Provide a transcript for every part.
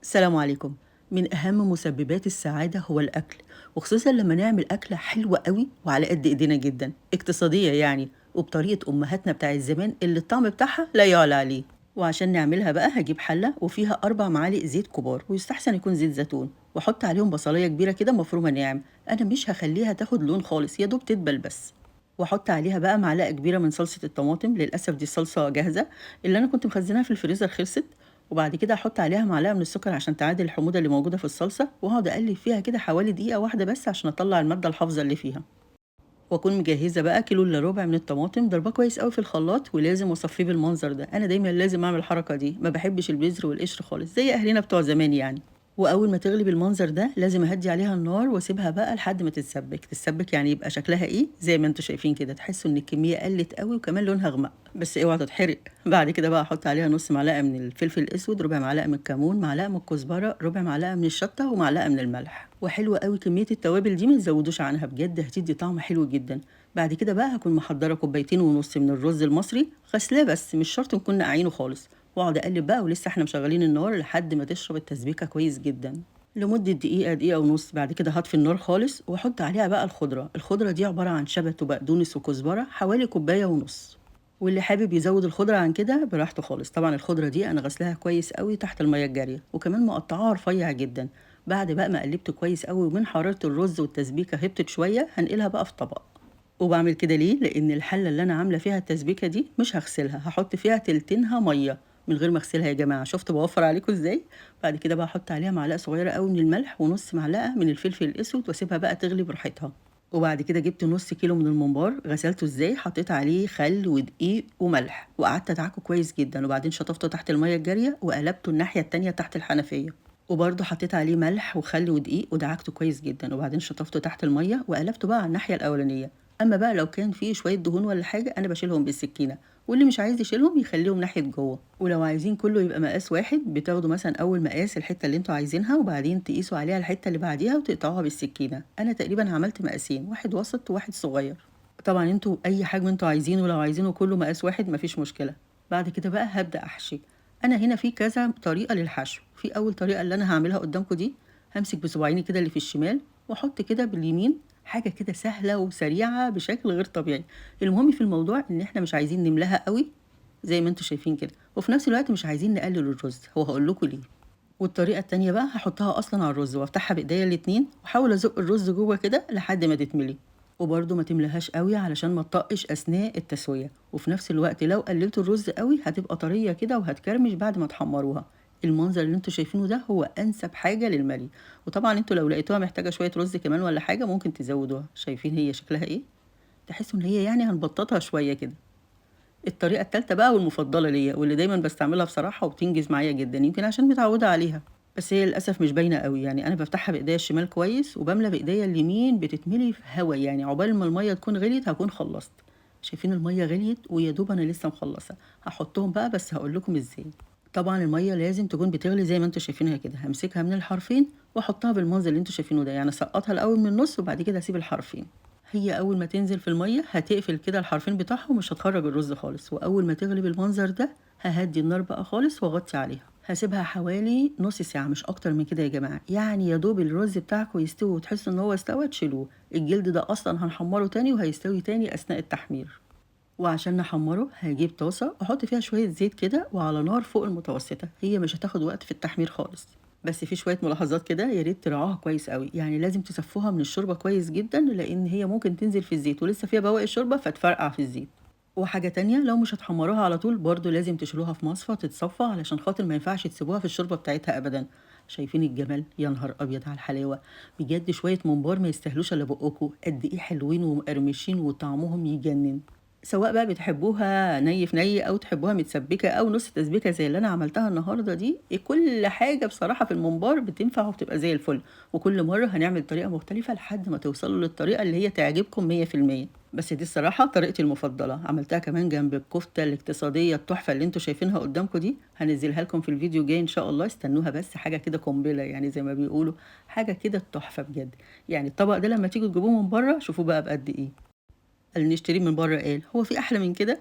السلام عليكم. من أهم مسببات السعادة هو الأكل، وخصوصا لما نعمل أكلة حلوة قوي وعلى قد إيدينا جدا، اقتصادية يعني، وبطريقة أمهاتنا بتاع زمان اللي الطعم بتاعها لا يعلى عليه. وعشان نعملها بقى هجيب حلة وفيها 4 معالق زيت كبار، ويستحسن يكون زيت زيتون، وأحط عليهم بصلاية كبيرة كده مفرومة ناعم. أنا مش هخليها تاخد لون خالص، يا دوب تدبل بس. واحط عليها بقى معلقه كبيره من صلصه الطماطم، للاسف دي الصلصه جاهزه اللي انا كنت مخزناها في الفريزر خلصت. وبعد كده احط عليها معلقه من السكر عشان تعادل الحموضه اللي موجوده في الصلصه، واقعد اقلب فيها كده حوالي دقيقه واحده بس عشان اطلع الماده الحافظه اللي فيها. واكون مجهزه بقى كيلو الا ربع من الطماطم، ضرباه كويس قوي في الخلاط، ولازم اصفيه بالمنظر ده. انا دايما لازم اعمل الحركه دي، ما بحبش البذر والقشر خالص زي اهلنا بتوع زمان يعني. واول ما تغلي بالمنظر ده لازم اهدي عليها النار واسيبها بقى لحد ما تتسبك يعني يبقى شكلها ايه زي ما انتوا شايفين كده، تحسوا ان الكميه قلت قوي وكمان لونها غمق، بس اوعى تتحرق. بعد كده بقى احط عليها نص معلقه من الفلفل الاسود، ربع معلقه من الكمون، معلقه من الكزبره، ربع معلقه من الشطه، ومعلقه من الملح. وحلوه قوي كميه التوابل دي، ما تزودوش عنها بجد، هتدي طعم حلو جدا. بعد كده بقى هكون محضره كوبايتين ونص من الرز المصري، غسلاه بس مش شرط نكون نقعينه خالص. واقعد اقلب بقى ولسه احنا مشغلين النار لحد ما تشرب التسبيكه كويس جدا لمدة دقيقة، دقيقة ونص. بعد كده هطفي النار خالص واحط عليها بقى الخضرة دي عبارة عن شبت وبقدونس وكزبرة، حوالي كوباية ونص. واللي حابب يزود الخضرة عن كده براحته خالص. طبعا الخضرة دي انا غسلاها كويس قوي تحت المية الجارية، وكمان مقطعاها رفيع جدا. بعد بقى ما قلبت كويس قوي ومن حرارة الرز والتسبيكة هبطت شوية، هنقلها بقى في طبق. وبعمل كده ليه؟ لان الحله اللي انا عامله فيها التسبيكه دي مش هغسلها، هحط فيها تلتينها ميه من غير ما اغسلها يا جماعه. شفت بوفر عليكم ازاي؟ بعد كده بقى احط عليها معلقه صغيره قوي من الملح ونص معلقه من الفلفل الاسود، واسيبها بقى تغلي براحتها. وبعد كده جبت نص كيلو من الممبار، غسلته ازاي؟ حطيت عليه خل ودقيق وملح وقعدت ادعكه كويس جدا، وبعدين شطفته تحت الميه الجاريه وقلبته الناحيه التانية تحت الحنفيه. وبرضه حطيت عليه ملح وخل ودقيق ودعكته كويس جدا، وبعدين شطفته تحت الميه وقلبته بقى على الناحيه الاولانيه. اما بقى لو كان فيه شويه دهون ولا حاجه انا بشيلهم بالسكينه، واللي مش عايز يشيلهم يخليهم ناحيه جوه. ولو عايزين كله يبقى مقاس واحد، بتاخدوا مثلا اول مقاس الحته اللي انتوا عايزينها، وبعدين تقيسوا عليها الحته اللي بعديها وتقطعوها بالسكينه. انا تقريبا عملت مقاسين، واحد وسط وواحد صغير. طبعا انتوا اي حجم انتوا عايزينه، لو عايزينه كله مقاس واحد مفيش مشكله. بعد كده بقى هبدا احشي. انا هنا في كذا طريقه للحشو. في اول طريقه اللي انا هعملها قدامكم دي، همسك بصباعيني كده اللي في الشمال واحط كده باليمين، حاجه كده سهله وسريعه بشكل غير طبيعي. المهم في الموضوع ان احنا مش عايزين نملاها قوي زي ما انتوا شايفين كده، وفي نفس الوقت مش عايزين نقلل الرز، هو هقول لكم ليه. والطريقه التانية بقى هحطها اصلا على الرز وافتحها بايديا الاتنين، واحاول ازق الرز جوه كده لحد ما تتملي. وبرده ما تملهاش قوي علشان ما تطقش اثناء التسويه، وفي نفس الوقت لو قللت الرز قوي هتبقى طريه كده وهتكرمش بعد ما تحمروها. المنظر اللي انتوا شايفينه ده هو انسب حاجه للملي. وطبعا انتوا لو لقيتوها محتاجه شويه رز كمان ولا حاجه ممكن تزودوها. شايفين هي شكلها ايه؟ تحسوا ان هي يعني هنبططها شويه كده. الطريقه التالتة بقى والمفضله ليا واللي دايما بستعملها بصراحه وبتنجز معايا جدا، يمكن عشان متعوده عليها، بس هي للاسف مش باينه قوي. يعني انا بفتحها بايديا الشمال كويس وبملى بايديا اليمين، بتتملي في هوا يعني عقبال ما الميه تكون غليت هكون خلصت. شايفين الميه غليت ويا دوب انا لسه مخلصه. هحطهم بقى بس هقول لكم ازاي. طبعا الميه لازم تكون بتغلي زي ما انتوا شايفينها كده. همسكها من الحرفين واحطها بالمنظر اللي انتوا شايفينه ده، يعني اسقطها الاول من النص وبعد كده اسيب الحرفين. هي اول ما تنزل في الميه هتقفل كده الحرفين بتاعها ومش هتخرج الرز خالص. واول ما تغلي بالمنظر ده ههدي النار بقى خالص واغطي عليها. هسيبها حوالي نص ساعه مش اكتر من كده يا جماعه، يعني يا دوب الرز بتاعكم يستوي وتحسوا ان هو استوى تشيلوه. الجلد ده اصلا هنحمره تاني وهيستوي تاني اثناء التحمير. وعشان نحمره هجيب طاسة احط فيها شوية زيت كده وعلى نار فوق المتوسطة، هي مش هتاخد وقت في التحمير خالص. بس في شوية ملاحظات كده يا ريت تراعوها كويس قوي، يعني لازم تصفوها من الشوربة كويس جدا، لان هي ممكن تنزل في الزيت ولسه فيها بواقي الشوربة فتفرقع في الزيت. وحاجة تانية، لو مش هتحمروها على طول برضو لازم تشيلوها في مصفى تتصفى، علشان خاطر ما ينفعش تسيبوها في الشوربة بتاعتها ابدا. شايفين الجمال؟ يا نهار ابيض على الحلاوة. بجد شوية ممبار ما يستاهلوش الا بقكم، قد ايه حلوين ومقرمشين وطعمهم يجنن. سواء بقى بتحبوها ني في ني او تحبوها متسبكه او نص تسبيكه زي اللي انا عملتها النهارده دي، كل حاجه بصراحه في الممبار بتنفع وبتبقى زي الفل. وكل مره هنعمل طريقه مختلفه لحد ما توصلوا للطريقه اللي هي تعجبكم 100%. بس دي الصراحه طريقتي المفضله، عملتها كمان جنب الكفته الاقتصاديه التحفه اللي انتوا شايفينها قدامكم دي. هنزلها لكم في الفيديو الجاي ان شاء الله، استنوها بس، حاجه كده قنبله يعني زي ما بيقولوا، حاجه كده تحفه بجد. يعني الطبق ده لما تيجوا تجيبوه من بره شوفوا بقى بقد ايه. اللي نشتريه من بره قال هو في احلى من كده.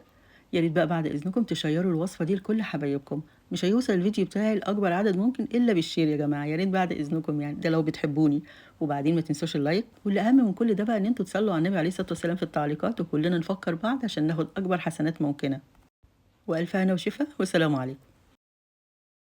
يا ريت بقى بعد اذنكم تشيروا الوصفه دي لكل حبايبكم، مش هيوصل الفيديو بتاعي لأكبر عدد ممكن إلا بالشير يا جماعة، يا ريت بعد إذنكم يعني، ده لو بتحبوني. وبعدين ما تنسوش اللايك، واللي أهم من كل ده بقى إن أنتم تصلوا على النبي عليه الصلاة والسلام في التعليقات، وكلنا نفكر بعض عشان ناخد أكبر حسنات ممكنة. وألف هنا وشفا، والسلام عليكم.